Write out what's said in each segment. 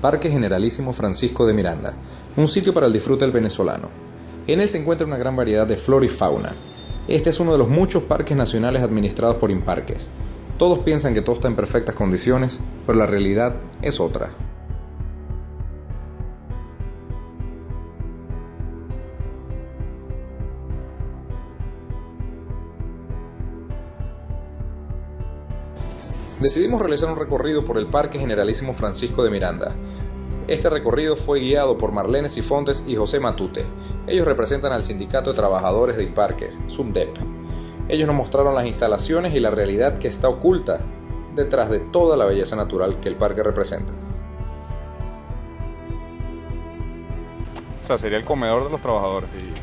Parque Generalísimo Francisco de Miranda, un sitio para el disfrute del venezolano. En él se encuentra una gran variedad de flora y fauna. Este es uno de los muchos parques nacionales administrados por Imparques. Todos piensan que todo está en perfectas condiciones, pero la realidad es otra. Decidimos realizar un recorrido por el Parque Generalísimo Francisco de Miranda. Este recorrido fue guiado por Marlene Sifontes y José Matute. Ellos representan al Sindicato de Trabajadores de Imparques, SUMDEP. Ellos nos mostraron las instalaciones y la realidad que está oculta detrás de toda la belleza natural que el parque representa. O sea, sería el comedor de los trabajadores. Sí.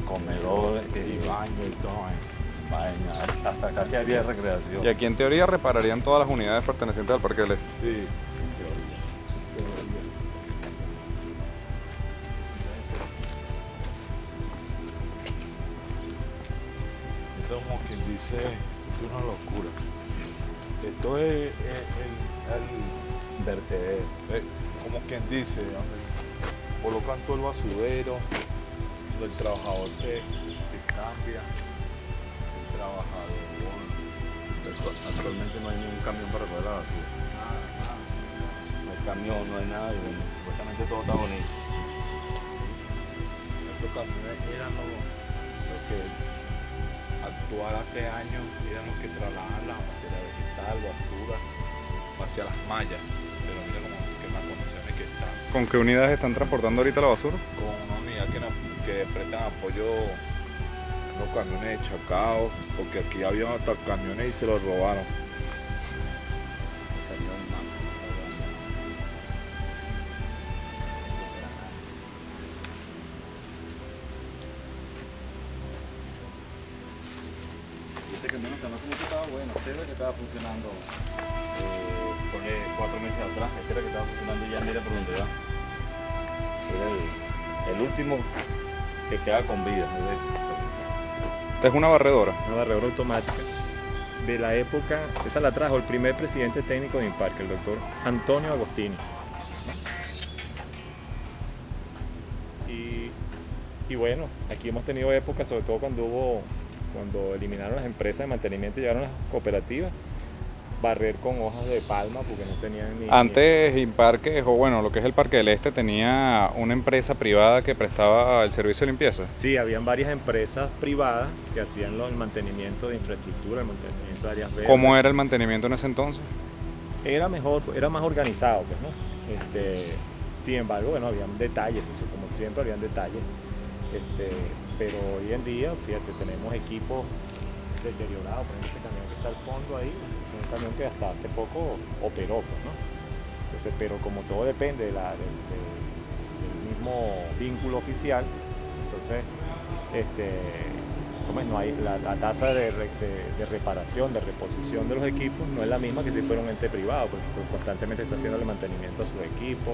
Comedor y baño y todo. Hasta casi había recreación. Y aquí en teoría repararían todas las unidades pertenecientes al Parque del Este. Sí, en teoría. Esto es como quien dice, es una locura. Esto es el vertedero. Como quien dice, donde colocan todo el basurero, donde el trabajador se cambia. Trabajador. Actualmente no hay ningún camión para recoger la basura. No hay camión, no hay nada. Y bueno, supuestamente todo está bonito. Estos camiones eran los que actuar hace años, eran los que trasladaban la materia vegetal, basura, hacia las mallas. Pero mira como que más condiciones que están. ¿Con qué unidades están transportando ahorita la basura? Con una unidad que prestan apoyo. Los camiones de Chacao, porque aquí había hasta camiones y se los robaron. Este camión que no sé si estaba bueno, este era que estaba funcionando pone 4 meses atrás, este era que estaba funcionando y ya mira por dónde va. Era el último que queda con vida. Esta es una barredora. Una barredora automática de la época, esa la trajo el primer presidente técnico de Imparque, el doctor Antonio Agostini. Y bueno, aquí hemos tenido épocas, sobre todo cuando eliminaron las empresas de mantenimiento y llegaron las cooperativas, barrer con hojas de palma porque no tenían ni... Antes Imparques, o bueno, lo que es el Parque del Este, tenía una empresa privada que prestaba el servicio de limpieza. Sí, habían varias empresas privadas que hacían el mantenimiento de infraestructura, el mantenimiento de áreas verdes. ¿Cómo era el mantenimiento en ese entonces? Era mejor, era más organizado, pues, ¿no? Sin embargo, bueno, habían detalles, pues, como siempre habían detalles. Pero hoy en día, fíjate, tenemos equipos deteriorados, por ejemplo, este camión que está al fondo ahí, es un camión que hasta hace poco operó, pues, ¿no? Entonces, pero como todo depende del mismo vínculo oficial, entonces, no hay la tasa de reparación, de reposición de los equipos no es la misma que si fuera un ente privado, porque constantemente está haciendo el mantenimiento a sus equipos.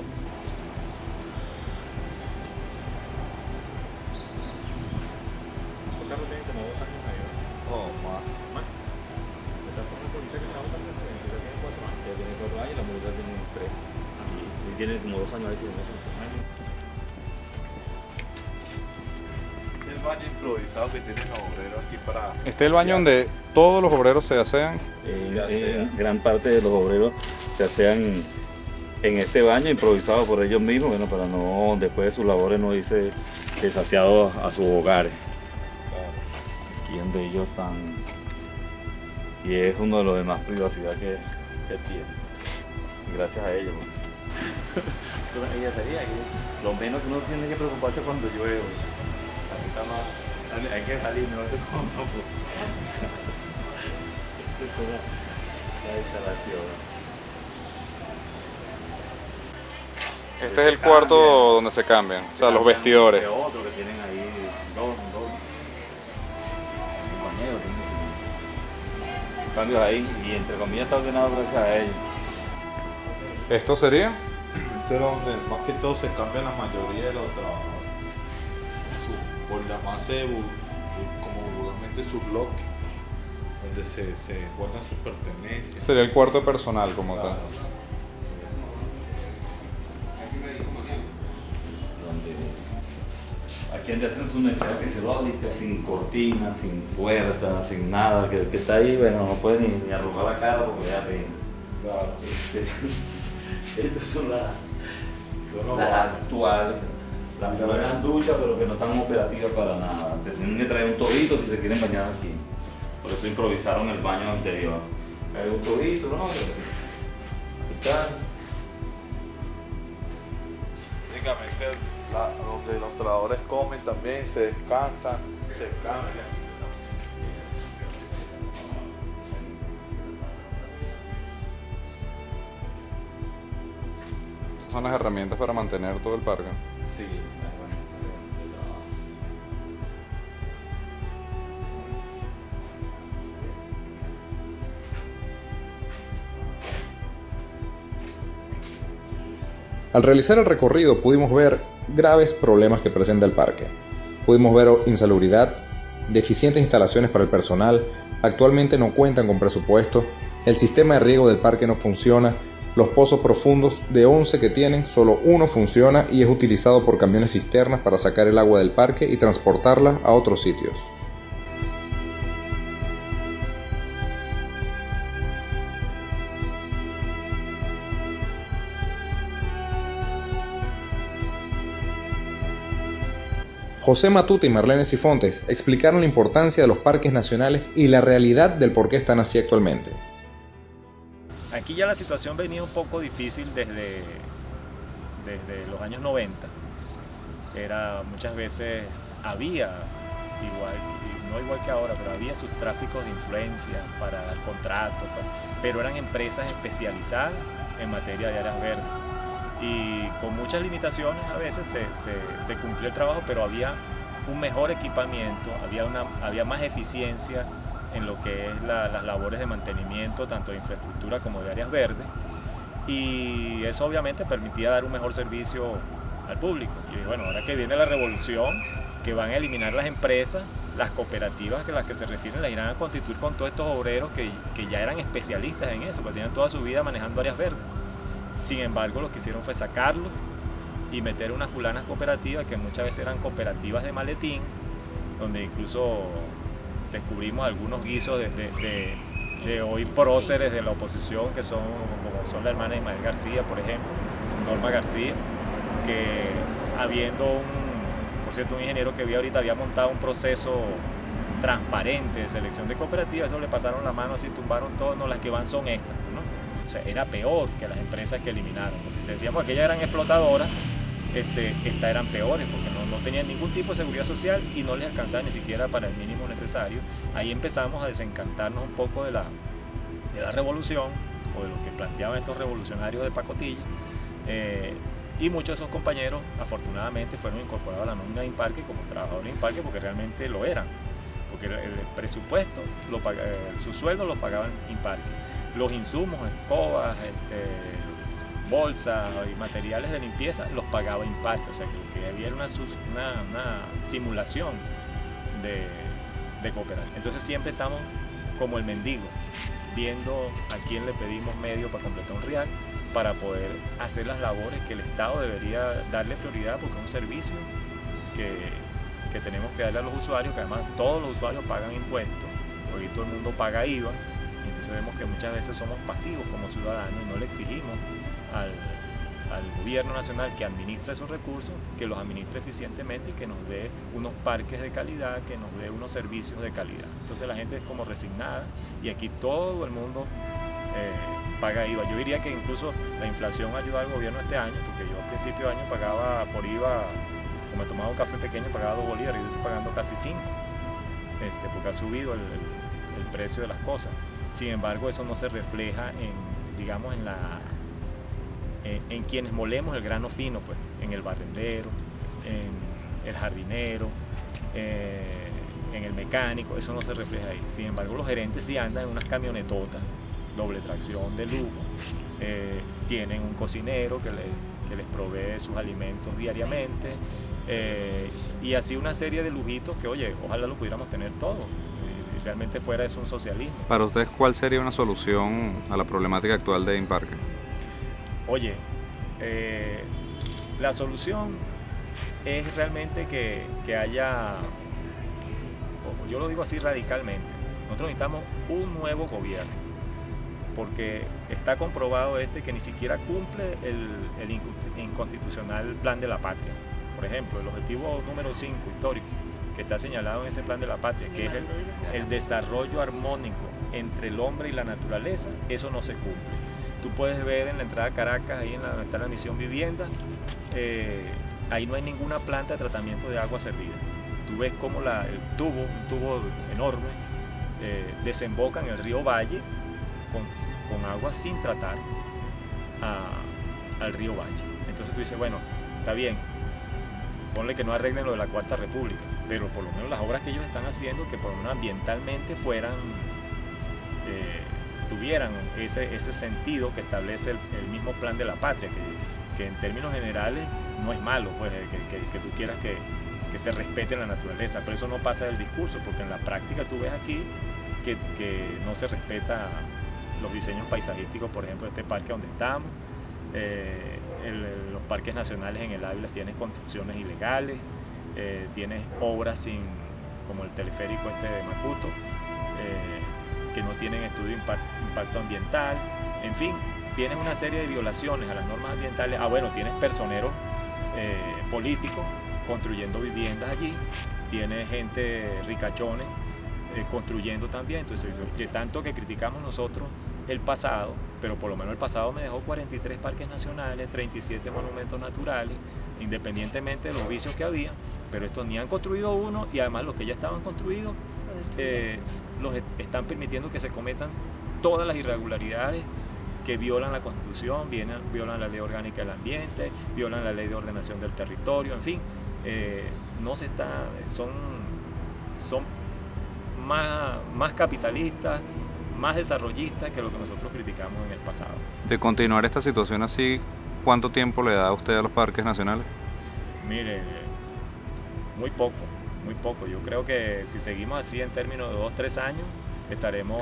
Los carros tienen como 2 años ahí, ¿no? Oh, más. De tal forma que ahorita que estamos tan presidente, ya tiene 4 años. Ya tiene 4 años y la mujer tiene 3. Y si tiene como 2 años ahí, sí, no sé. El baño improvisado que tienen los obreros aquí para... Este es el baño donde todos los obreros se asean. Gran parte de los obreros se asean en este baño improvisado por ellos mismos, bueno, para no, después de sus labores, no irse desasiados a sus hogares. Aquí donde ellos están, y es uno de los de más privacidad que tienen, gracias a ellos. Ella sería lo menos que uno tiene que preocuparse cuando llueve. Aquí está más, hay que salir, no sé cómo. Esta es la instalación. Este es el cuarto donde se cambian, o sea, los vestidores. Otro que tienen ahí, dos compañeros, tienen sus cambios ahí, y entre comillas está ordenado gracias a ellos. ¿Esto sería? Esto es donde más que todo se cambian la mayoría de los trabajadores. Por llamarse como vulgarmente su bloque, donde se guardan sus pertenencias. Sería el cuarto personal como Claro. tal. Aquí en hacen su necesidad fisiológica, sin cortina, sin puerta, sin nada, que el que está ahí, bueno, no puede ni arrugar la cara porque ya pena. Claro. Estas son las Son actuales. Las que dan ducha, pero que no están operativas para nada. Se tienen que traer un tobito si se quieren bañar aquí. Por eso improvisaron el baño anterior. Hay un tobito, ¿no? Aquí está. Básicamente, donde los trabajadores comen también, se descansan, se cambian. Estas son las herramientas para mantener todo el parque. Sí, Al realizar el recorrido pudimos ver graves problemas que presenta el parque. Pudimos ver insalubridad, deficientes instalaciones para el personal, actualmente no cuentan con presupuesto, el sistema de riego del parque no funciona, los pozos profundos de 11 que tienen, solo uno funciona y es utilizado por camiones cisternas para sacar el agua del parque y transportarla a otros sitios. José Matute y Marlene Sifontes explicaron la importancia de los parques nacionales y la realidad del por qué están así actualmente. Aquí ya la situación venía un poco difícil desde los años 90. Muchas veces había, no igual que ahora, pero había sus tráficos de influencia para dar contratos, pero eran empresas especializadas en materia de áreas verdes. Y con muchas limitaciones a veces se cumplió el trabajo, pero había un mejor equipamiento, había más eficiencia en lo que es las labores de mantenimiento, tanto de infraestructura como de áreas verdes, y eso obviamente permitía dar un mejor servicio al público. Y bueno, ahora que viene la revolución, que van a eliminar las empresas, las cooperativas que las que se refieren las irán a constituir con todos estos obreros que ya eran especialistas en eso, porque tenían toda su vida manejando áreas verdes. Sin embargo, lo que hicieron fue sacarlos y meter unas fulanas cooperativas que muchas veces eran cooperativas de maletín, donde incluso descubrimos algunos guisos de hoy próceres de la oposición, que son como son la hermana Ismael García, por ejemplo, Norma García, que por cierto, un ingeniero que vi ahorita había montado un proceso transparente de selección de cooperativas, eso le pasaron la mano así, tumbaron todo, no, las que van son estas, ¿no? O sea, era peor que las empresas que eliminaron. Pues si se decía, pues aquellas eran explotadoras, estas eran peores porque no tenían ningún tipo de seguridad social y no les alcanzaba ni siquiera para el mínimo necesario. Ahí empezamos a desencantarnos un poco de la revolución o de lo que planteaban estos revolucionarios de pacotilla, y muchos de esos compañeros afortunadamente fueron incorporados a la nómina de Imparque como trabajadores de Imparque porque realmente lo eran, porque el presupuesto, su sueldo lo pagaban Imparque. Los insumos, escobas, bolsas y materiales de limpieza los pagaba Imparque, o sea que lo que había era una simulación de cooperación. Entonces siempre estamos como el mendigo, viendo a quién le pedimos medio para completar un real, para poder hacer las labores que el Estado debería darle prioridad, porque es un servicio que tenemos que darle a los usuarios, que además todos los usuarios pagan impuestos, porque todo el mundo paga IVA. Entonces vemos que muchas veces somos pasivos como ciudadanos y no le exigimos al gobierno nacional que administra esos recursos, que los administre eficientemente y que nos dé unos parques de calidad, que nos dé unos servicios de calidad. Entonces la gente es como resignada y aquí todo el mundo paga IVA. Yo diría que incluso la inflación ayuda al gobierno este año, porque yo al principio de año pagaba por IVA, como me tomaba un café pequeño, pagaba 2 bolívares y yo estoy pagando casi 5, porque ha subido el precio de las cosas. Sin embargo, eso no se refleja en quienes molemos el grano fino, pues, en el barrendero, en el jardinero, en el mecánico, eso no se refleja ahí. Sin embargo, los gerentes sí andan en unas camionetotas, doble tracción de lujo, tienen un cocinero que les provee sus alimentos diariamente, y así una serie de lujitos que, oye, ojalá lo pudiéramos tener todo. Realmente fuera es un socialismo. Para ustedes, ¿cuál sería una solución a la problemática actual de Imparque? Oye, la solución es realmente que haya, yo lo digo así radicalmente, nosotros necesitamos un nuevo gobierno, porque está comprobado que ni siquiera cumple el inconstitucional plan de la patria. Por ejemplo, el objetivo número 5 histórico que está señalado en ese plan de la patria, que es el desarrollo armónico entre el hombre y la naturaleza, eso no se cumple. Tú puedes ver en la entrada a Caracas, ahí donde está la misión vivienda, ahí no hay ninguna planta de tratamiento de agua servida. Tú ves como un tubo enorme, desemboca en el río Valle con agua sin tratar al río Valle. Entonces tú dices, bueno, está bien, ponle que no arreglen lo de la Cuarta República, pero por lo menos las obras que ellos están haciendo, que por lo menos ambientalmente tuvieran ese sentido que establece el mismo plan de la patria, que en términos generales no es malo, pues, que tú quieras que se respete la naturaleza, pero eso no pasa del discurso, porque en la práctica tú ves aquí que no se respeta los diseños paisajísticos, por ejemplo, de este parque donde estamos. Los parques nacionales en el Ávila tienes construcciones ilegales, tienes obras como el teleférico de Macuto, que no tienen estudio de impacto ambiental. En fin, tienes una serie de violaciones a las normas ambientales. Bueno, tienes personeros políticos construyendo viviendas allí, tienes gente ricachones construyendo también. Entonces, de tanto que criticamos nosotros el pasado, pero por lo menos el pasado me dejó 43 parques nacionales, 37 monumentos naturales, independientemente de los vicios que había, pero estos ni han construido uno, y además los que ya estaban construidos los están permitiendo que se cometan todas las irregularidades que violan la Constitución, violan la Ley Orgánica del Ambiente, violan la Ley de Ordenación del Territorio, en fin, son más capitalistas, más desarrollistas que lo que nosotros criticamos en el pasado. De continuar esta situación así, ¿cuánto tiempo le da a usted a los parques nacionales? Mire, muy poco. Yo creo que si seguimos así en términos de 2 o 3 años, estaremos,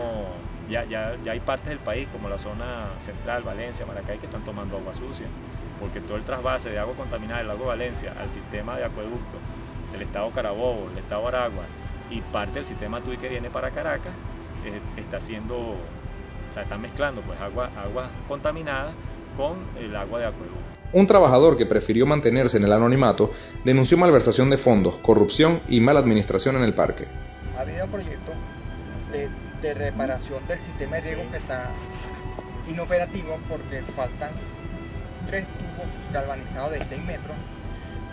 ya hay partes del país como la zona central, Valencia, Maracay, que están tomando agua sucia, porque todo el trasvase de agua contaminada del lago Valencia al sistema de acueducto del estado Carabobo, del estado Aragua y parte del sistema Tuy que viene para Caracas, están mezclando pues agua contaminada con el agua de acueducto. Un trabajador que prefirió mantenerse en el anonimato denunció malversación de fondos, corrupción y mala administración en el parque. Ha habido proyectos de reparación del sistema de riego que está inoperativo porque faltan 3 tubos galvanizados de 6 metros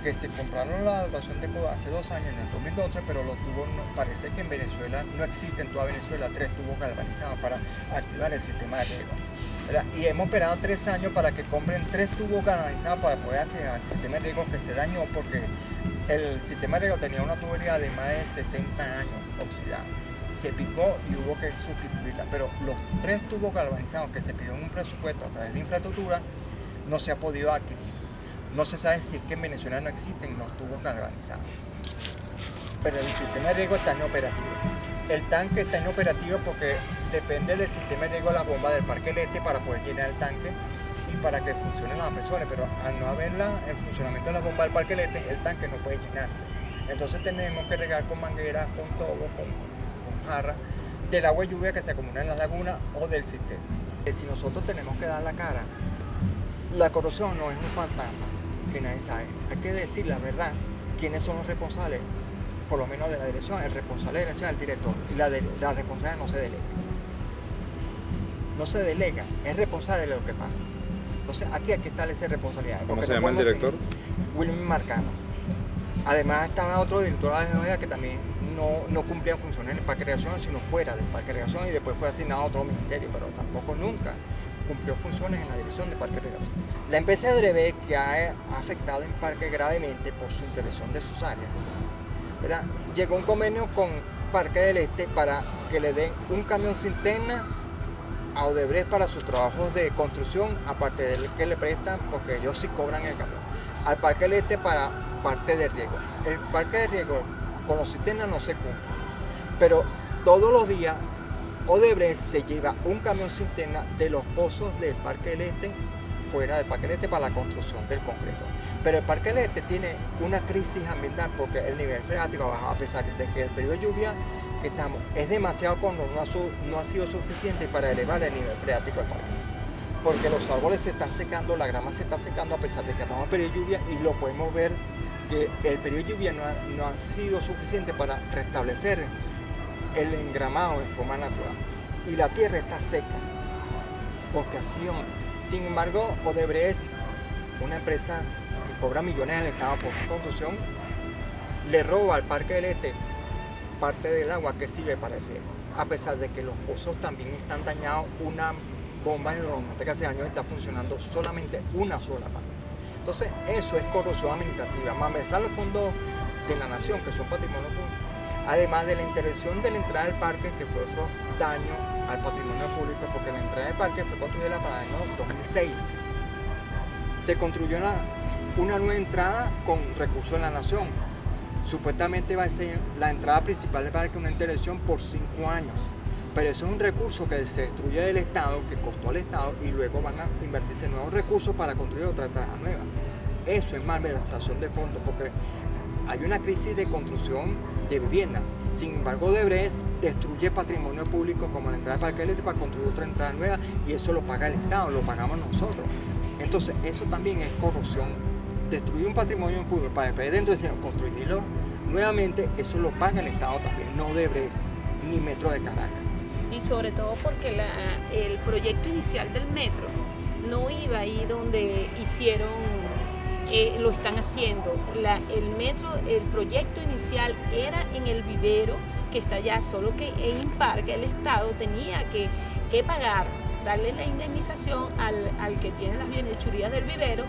que se compraron la dotación de CODA hace 2 años, en el 2012, pero los tubos parece que en Venezuela no existen, en toda Venezuela 3 tubos galvanizados para activar el sistema de riego, ¿verdad? Y hemos esperado 3 años para que compren 3 tubos galvanizados para poder activar el sistema de riego, que se dañó porque el sistema de riego tenía una tubería de más de 60 años oxidada. Se picó y hubo que sustituirla, pero los 3 tubos galvanizados que se pidió en un presupuesto a través de infraestructura no se ha podido adquirir. No se sabe si es que en Venezuela no existen los tubos galvanizados, pero el sistema de riego está inoperativo. El tanque está inoperativo porque depende del sistema de riego de la bomba del Parque del Este para poder llenar el tanque y para que funcionen las apresoras, pero al no haber el funcionamiento de la bomba del Parque del Este, el tanque no puede llenarse. Entonces tenemos que regar con mangueras, con tobos, con jarras del agua de lluvia que se acumula en la laguna o del sistema. Si nosotros tenemos que dar la cara, la corrupción no es un fantasma que nadie sabe. Hay que decir la verdad, quiénes son los responsables, por lo menos de la dirección. El responsable de la dirección es el director y la responsable no se delega. No se delega, es responsable de lo que pasa. Entonces aquí hay que establecer responsabilidades. ¿Cómo se llama el director? William Marcano. Además estaba otro director de la DGOEA que también no cumplía funciones en el Parque de Recreación, sino fuera del Parque de Recreación, y después fue asignado a otro ministerio, pero tampoco nunca cumplió funciones en la dirección de Parque de Recreación. La empresa Odebrecht, que ha afectado en Parque gravemente por su intervención de sus áreas, ¿verdad? Llegó un convenio con Parque del Este para que le den un camión cisterna a Odebrecht para sus trabajos de construcción, aparte del que le prestan, porque ellos sí cobran el camión, al Parque del Este para parte de riego. El parque de riego con los cisternas no se cumple, pero todos los días Odebrecht se lleva un camión cisterna de los pozos del Parque del Este fuera del Parque del Este para la construcción del concreto. Pero el Parque del Este tiene una crisis ambiental porque el nivel freático ha bajado, a pesar de que el periodo de lluvia que estamos es demasiado corto, no ha sido suficiente para elevar el nivel freático del parque. Porque los árboles se están secando, la grama se está secando a pesar de que estamos en periodo de lluvia, y lo podemos ver que el periodo de lluvia no ha sido suficiente para restablecer el engramado en forma natural. Y la tierra está seca. Sin embargo, Odebrecht, una empresa que cobra millones al Estado por construcción, le roba al Parque del Este parte del agua que sirve para el riego. A pesar de que los pozos también están dañados, una bomba en los que hace años está funcionando solamente una sola parte. Entonces, eso es corrupción administrativa. Malversar los fondos de la nación, que son patrimonio público, además de la intervención de la entrada del parque, que fue otro daño al patrimonio público, porque la entrada del parque fue construida para el año 2006. Se construyó una nueva entrada con recursos de la nación. Supuestamente va a ser la entrada principal del parque una intervención por 5 años. Pero eso es un recurso que se destruye del Estado, que costó al Estado, y luego van a invertirse nuevos recursos para construir otra entrada nueva. Eso es malversación de fondos, porque hay una crisis de construcción de vivienda. Sin embargo, Odebrecht destruye patrimonio público como la entrada del Parque del Este para construir otra entrada nueva, y eso lo paga el Estado, lo pagamos nosotros. Entonces, eso también es corrupción. Destruir un patrimonio público para después dentro de construirlo nuevamente, eso lo paga el Estado también, no Odebrecht ni Metro de Caracas. Y sobre todo porque el proyecto inicial del metro no iba ahí donde hicieron, lo están haciendo. El proyecto inicial era en el vivero que está allá, solo que en Parque el Estado tenía que pagar, darle la indemnización al que tiene las bienhechurías del vivero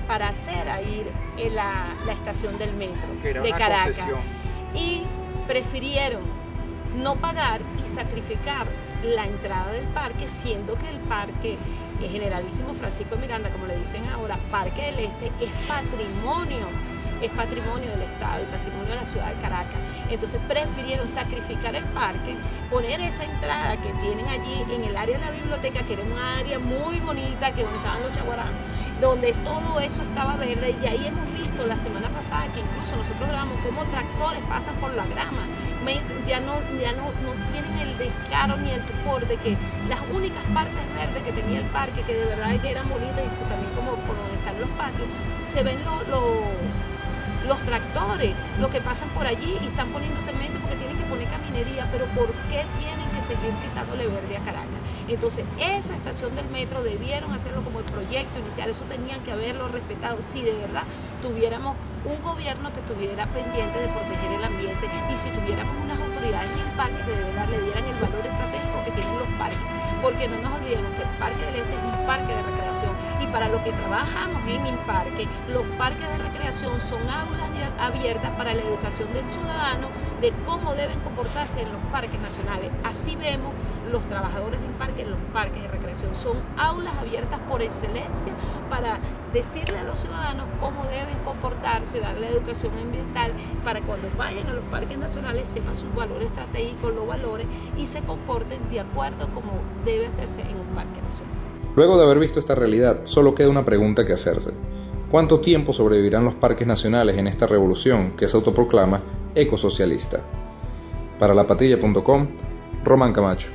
para hacer ahí la estación del metro de Caracas. Concesión. Y prefirieron no pagar y sacrificar la entrada del parque, siendo que el parque, el Generalísimo Francisco de Miranda, como le dicen ahora, Parque del Este, es patrimonio del Estado y patrimonio de la ciudad de Caracas. Entonces prefirieron sacrificar el parque, poner esa entrada que tienen allí en el área de la biblioteca, que era un área muy bonita, que donde estaban los chaguarán, donde todo eso estaba verde, y ahí hemos visto la semana pasada que incluso nosotros grabamos cómo tractores pasan por la grama. Ya no tienen el descaro ni el tupor de que las únicas partes verdes que tenía el parque, que de verdad que eran bonitas, y también como por donde están los patios, se ven los tractores, los que pasan por allí y están poniendo cemento porque tienen que poner caminería, pero ¿por qué tienen que seguir quitándole verde a Caracas? Entonces, esa estación del metro debieron hacerlo como el proyecto inicial, eso tenían que haberlo respetado si de verdad tuviéramos un gobierno que estuviera pendiente de proteger el ambiente, y si tuviéramos unas autoridades en el parque que de verdad le dieran el valor estratégico que tienen los parques, porque no nos olvidemos que el Parque del Este es un parque de recreación, y para lo que trabajamos en Imparque, los parques de recreación son aulas abiertas para la educación del ciudadano de cómo deben comportarse en los parques nacionales. Así vemos los trabajadores de Imparque en los parques de recreación, son aulas abiertas por excelencia para decirle a los ciudadanos cómo deben comportarse, darle educación ambiental, para cuando vayan a los parques nacionales sepan sus valores estratégicos, los valores, y se comporten de acuerdo como debe hacerse en un parque nacional. Luego de haber visto esta realidad, solo queda una pregunta que hacerse. ¿Cuánto tiempo sobrevivirán los parques nacionales en esta revolución que se autoproclama ecosocialista? Para lapatilla.com, Román Camacho.